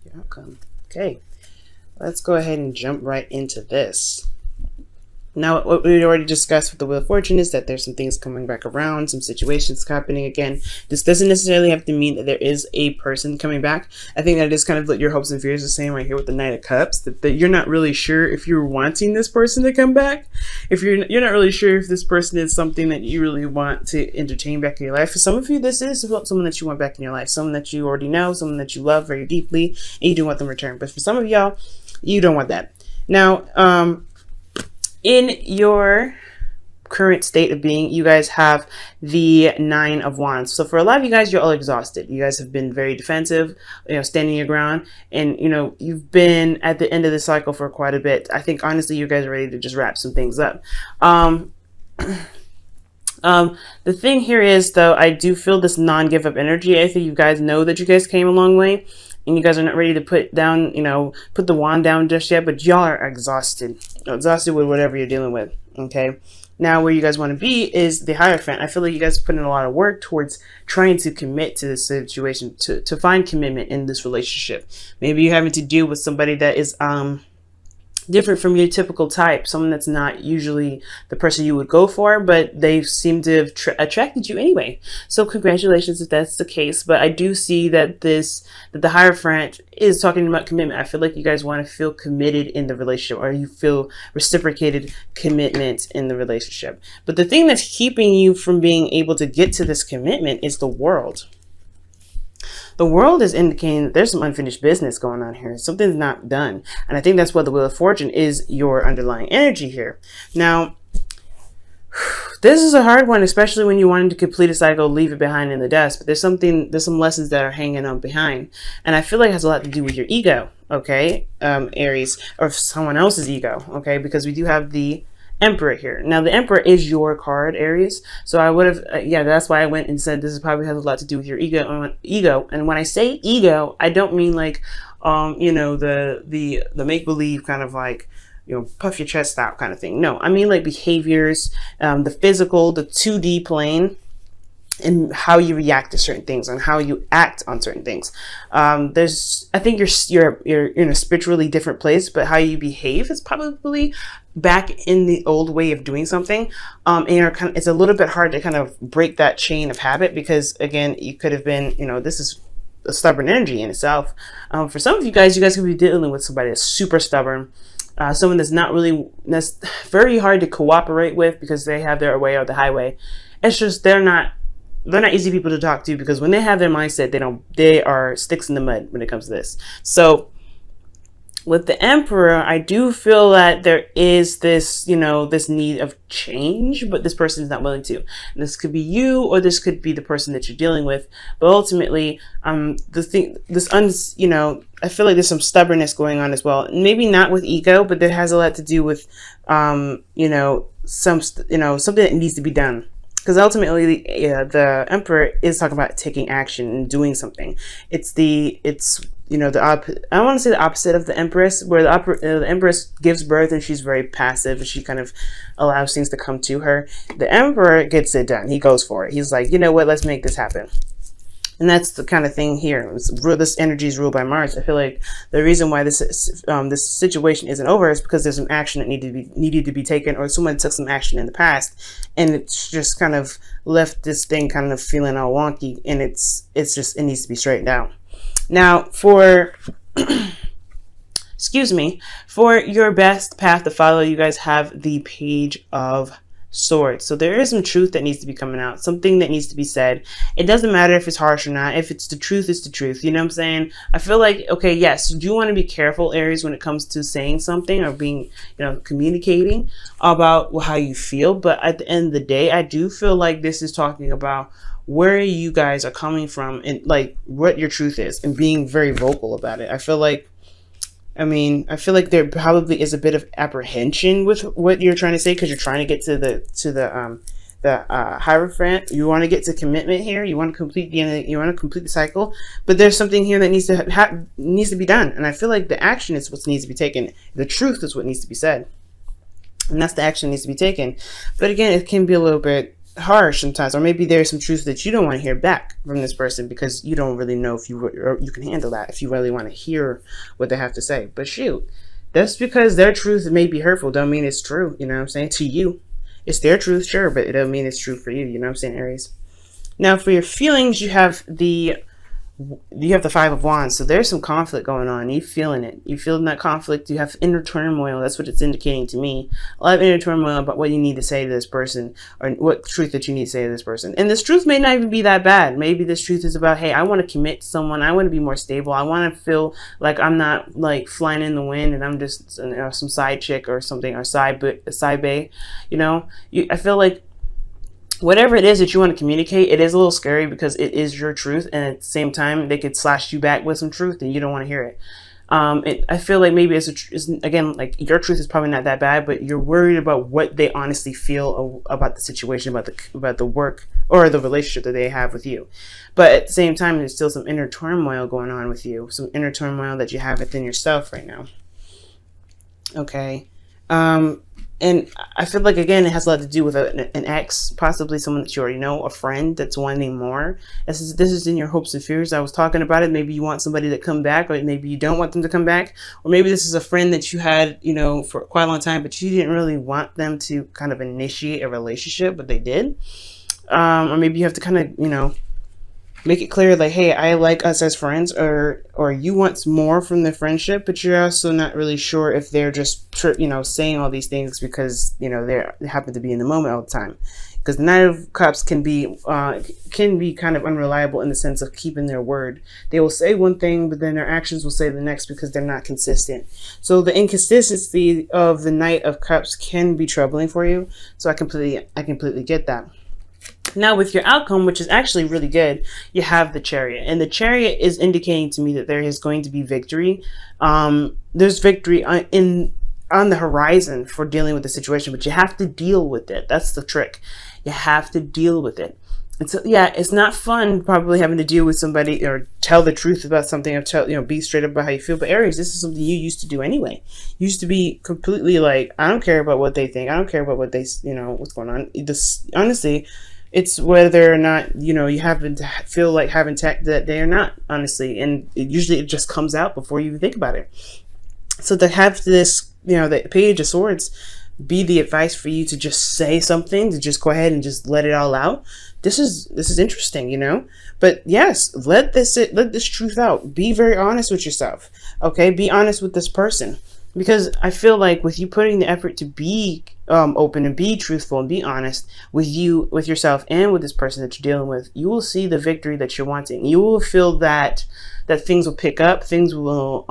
your outcome. Okay, let's go ahead and jump right into this. Now, what we already discussed with the Wheel of Fortune is that there's some things coming back around, some situations happening again. This doesn't necessarily have to mean that there is a person coming back. I think that is kind of what your hopes and fears are saying right here with the Knight of Cups, that you're not really sure if you're wanting this person to come back. If you're not really sure if this person is something that you really want to entertain back in your life. For some of you, this is someone that you want back in your life, someone that you already know, someone that you love very deeply, and you do want them to return. But for some of y'all, you don't want that. Now, in your current state of being, you guys have the Nine of Wands. So for a lot of you guys, you're all exhausted. You guys have been very defensive, standing your ground, and you've been at the end of the cycle for quite a bit. I think honestly, you guys are ready to just wrap some things up. The thing here is, though, I do feel this non-give up energy. I think you guys know that you guys came a long way, and you guys are not ready to put the wand down just yet, but y'all are exhausted with whatever you're dealing with. Okay, now where you guys want to be is the Hierophant. I feel like you guys put in a lot of work towards trying to commit to this situation, to find commitment in this relationship. Maybe you're having to deal with somebody that is different from your typical type, someone that's not usually the person you would go for, but they seem to have attracted you anyway. So congratulations if that's the case. But I do see that the Hierophant is talking about commitment. I feel like you guys want to feel committed in the relationship, or you feel reciprocated commitment in the relationship. But the thing that's keeping you from being able to get to this commitment is the World. The World is indicating that there's some unfinished business going on here. Something's not done. And I think that's what the Wheel of Fortune is, your underlying energy here. Now, this is a hard one, especially when you wanted to complete a cycle, leave it behind in the dust. But there's some lessons that are hanging on behind. And I feel like it has a lot to do with your ego, okay, Aries, or someone else's ego, okay, because we do have the Emperor here. Now the Emperor is your card, Aries. So I would have, that's why I went and said this probably has a lot to do with your ego. And when I say ego, I don't mean like, the make-believe kind of like, puff your chest out kind of thing. No, I mean like behaviors, the physical, the 2D plane, and how you react to certain things and how you act on certain things. I think you're in a spiritually different place, but how you behave is probably back in the old way of doing something. And it's a little bit hard to kind of break that chain of habit, because again, you could have been, this is a stubborn energy in itself. For some of you guys could be dealing with somebody that's super stubborn. Someone that's very hard to cooperate with because they have their way or the highway. It's just they're not easy people to talk to, because when they have their mindset, they are sticks in the mud when it comes to this. So with the Emperor, I do feel that there is this, this need of change, but this person is not willing to. And this could be you, or this could be the person that you're dealing with. But ultimately, I feel like there's some stubbornness going on as well. Maybe not with ego, but that has a lot to do with, something that needs to be done. Because ultimately, the Emperor is talking about taking action and doing something. I want to say the opposite of the Empress, where the Empress gives birth and she's very passive and she kind of allows things to come to her. The Emperor gets it done. He goes for it. He's like, you know what, let's make this happen. And that's the kind of thing here. This energy is ruled by Mars. I feel like the reason why this situation isn't over is because there's some action that needed to be taken, or someone took some action in the past, and it's just kind of left this thing kind of feeling all wonky, and it needs to be straightened out. Now, for for your best path to follow, you guys have the Page of Swords. So there is some truth that needs to be coming out, something that needs to be said. It doesn't matter if it's harsh or not. If it's the truth, it's the truth. You know what I'm saying? I feel like, okay, yes, you do want to be careful, Aries, when it comes to saying something or being, communicating about how you feel. But at the end of the day, I do feel like this is talking about where you guys are coming from and like what your truth is, and being very vocal about it. I feel like there probably is a bit of apprehension with what you're trying to say, because you're trying to get to the Hierophant. You want to get to commitment here. You want to complete the cycle, but there's something here that needs to be done. And I feel like the action is what needs to be taken. The truth is what needs to be said, and that's the action that needs to be taken. But again, it can be a little bit harsh sometimes, or maybe there's some truth that you don't want to hear back from this person because you don't really know if you can handle that, if you really want to hear what they have to say. But shoot, that's because their truth may be hurtful, don't mean it's true. You know what I'm saying? To you, it's their truth, sure, but it doesn't mean it's true for you. You know what I'm saying, Aries? Now, for your feelings, you have the Five of Wands, so there's some conflict going on. You feeling it. You feeling that conflict. You have inner turmoil. That's what it's indicating to me. A lot of inner turmoil about what you need to say to this person, or what truth that you need to say to this person. And this truth may not even be that bad. Maybe this truth is about, hey, I want to commit to someone. I want to be more stable. I want to feel like I'm not like flying in the wind and I'm just some side chick or something, or side bae. I feel like whatever it is that you want to communicate, it is a little scary because it is your truth, and at the same time, they could slash you back with some truth, and you don't want to hear it. I feel like maybe again, like your truth is probably not that bad, but you're worried about what they honestly feel about the situation, about the work or the relationship that they have with you. But at the same time, there's still some inner turmoil going on with you, some inner turmoil that you have within yourself right now. Okay. And I feel like, again, it has a lot to do with an ex, possibly someone that you already know, a friend that's wanting more. This is in your hopes and fears. I was talking about it. Maybe you want somebody to come back, or maybe you don't want them to come back. Or maybe this is a friend that you had, for quite a long time, but you didn't really want them to kind of initiate a relationship, but they did. Or maybe you have to kind of, make it clear, like, hey, I like us as friends, or you want more from the friendship, but you're also not really sure if they're just saying all these things because they happen to be in the moment all the time. Because the Knight of Cups can be kind of unreliable in the sense of keeping their word. They will say one thing, but then their actions will say the next because they're not consistent. So the inconsistency of the Knight of Cups can be troubling for you. So I completely get that. Now, with your outcome, which is actually really good, you have the Chariot. And the Chariot is indicating to me that there is going to be victory. There's victory on the horizon for dealing with the situation, but you have to deal with it. That's the trick. You have to deal with it. And so, yeah, it's not fun probably having to deal with somebody or tell the truth about something, or be straight up about how you feel. But Aries, this is something you used to do anyway. You used to be completely like, I don't care about what they think. I don't care about what they, what's going on. Honestly, it's whether or not, you happen to feel like having tech that they are not, honestly. And it just comes out before you even think about it. So to have this, the Page of Swords be the advice for you to just say something, to just go ahead and just let it all out. This is interesting, But yes, let this truth out. Be very honest with yourself. Okay? Be honest with this person. Because I feel like with you putting the effort to be open and be truthful and be honest with yourself and with this person that you're dealing with, you will see the victory that you're wanting. You will feel that things will pick up. Things will,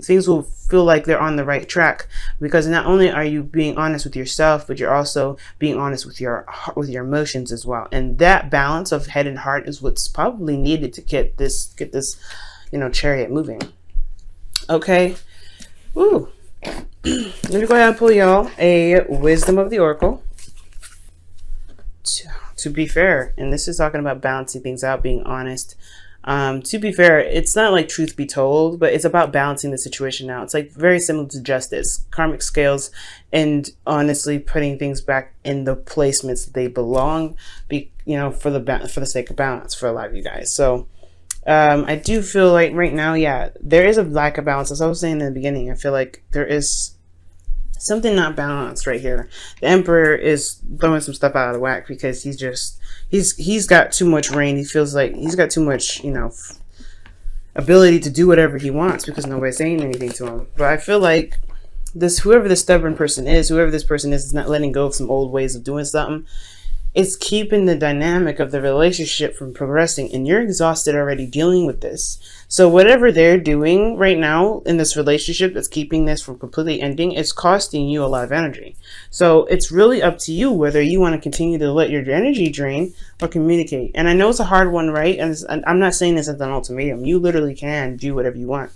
things will feel like they're on the right track, because not only are you being honest with yourself, but you're also being honest with your emotions as well. And that balance of head and heart is what's probably needed to get this Chariot moving. Okay. Ooh. Let me go ahead and pull y'all a Wisdom of the Oracle. To be fair, and this is talking about balancing things out, being honest. To be fair, it's not like truth be told, but it's about balancing the situation out. It's like very similar to justice, karmic scales, and honestly putting things back in the placements that they belong, for the sake of balance for a lot of you guys. So I do feel like right now, yeah, there is a lack of balance. As I was saying in the beginning, I feel like there is something not balanced right here. The Emperor is throwing some stuff out of whack because he's got too much reign. He feels like he's got too much, ability to do whatever he wants because nobody's saying anything to him. But I feel like whoever this stubborn person is, is not letting go of some old ways of doing something. It's keeping the dynamic of the relationship from progressing, and you're exhausted already dealing with this. So whatever they're doing right now in this relationship that's keeping this from completely ending, it's costing you a lot of energy. So it's really up to you whether you want to continue to let your energy drain or communicate. And I know it's a hard one, right? And I'm not saying this as an ultimatum. You literally can do whatever you want.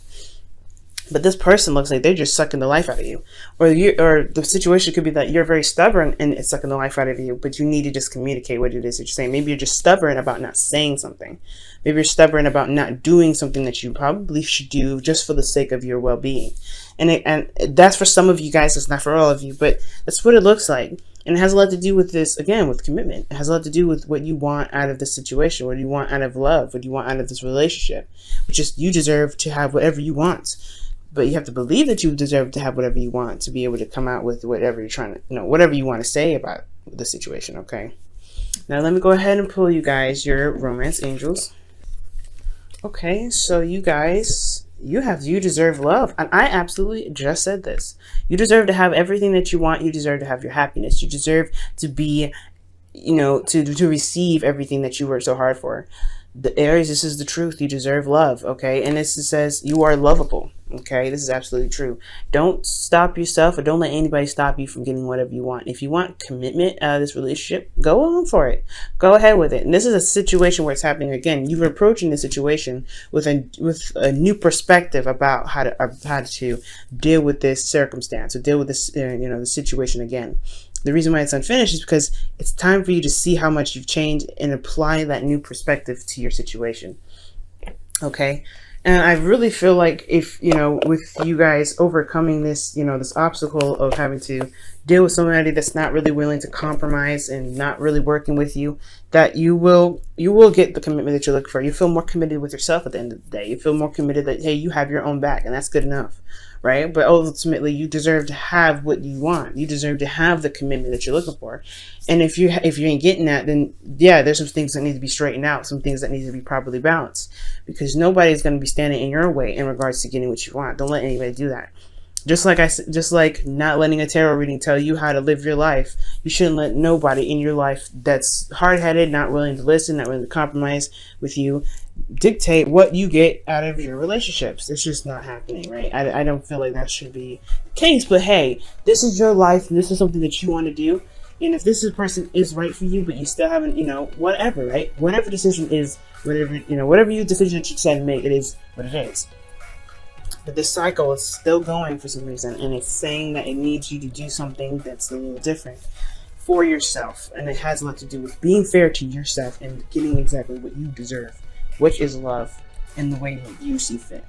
But this person looks like they're just sucking the life out of you. Or the situation could be that you're very stubborn and it's sucking the life out of you, but you need to just communicate what it is that you're saying. Maybe you're just stubborn about not saying something. Maybe you're stubborn about not doing something that you probably should do just for the sake of your well-being. And that's for some of you guys, it's not for all of you, but that's what it looks like. And it has a lot to do with this, again, with commitment. It has a lot to do with what you want out of the situation, what you want out of love, what you want out of this relationship, which is you deserve to have whatever you want. But you have to believe that you deserve to have whatever you want to be able to come out with whatever you're trying to, whatever you want to say about the situation, okay? Now let me go ahead and pull you guys your romance angels. Okay, so you guys, you deserve love. And I absolutely just said this. You deserve to have everything that you want. You deserve to have your happiness. You deserve to be, to receive everything that you worked so hard for. The Aries, this is the truth. You deserve love, okay? And this says you are lovable, okay? This is absolutely true. Don't stop yourself, or don't let anybody stop you from getting whatever you want. If you want commitment out of this relationship, go on for it. Go ahead with it. And this is a situation where it's happening again. You're approaching the situation with a new perspective about how to deal with this circumstance, or deal with this the situation again. The reason why it's unfinished is because it's time for you to see how much you've changed and apply that new perspective to your situation. Okay? And I really feel like if, with you guys overcoming this, this obstacle of having to deal with somebody that's not really willing to compromise and not really working with you, that you will get the commitment that you're looking for. You feel more committed with yourself at the end of the day. You feel more committed that, hey, you have your own back, and that's good enough. Right? But ultimately, you deserve to have what you want. You deserve to have the commitment that you're looking for. And if you ain't getting that, then yeah, there's some things that need to be straightened out, some things that need to be properly balanced, because nobody's going to be standing in your way in regards to getting what you want. Don't let anybody do that. Just like not letting a tarot reading tell you how to live your life, you shouldn't let nobody in your life that's hard-headed, not willing to listen, not willing to compromise with you, dictate what you get out of your relationships. It's just not happening, right? I don't feel like that should be the case. But hey, this is your life, and this is something that you want to do. And if this person is right for you, but you still haven't, whatever, right? Whatever decision is, whatever your decision that you decide to make, it is what it is. But this cycle is still going for some reason, and it's saying that it needs you to do something that's a little different for yourself. And it has a lot to do with being fair to yourself and getting exactly what you deserve, which is love in the way that you see fit.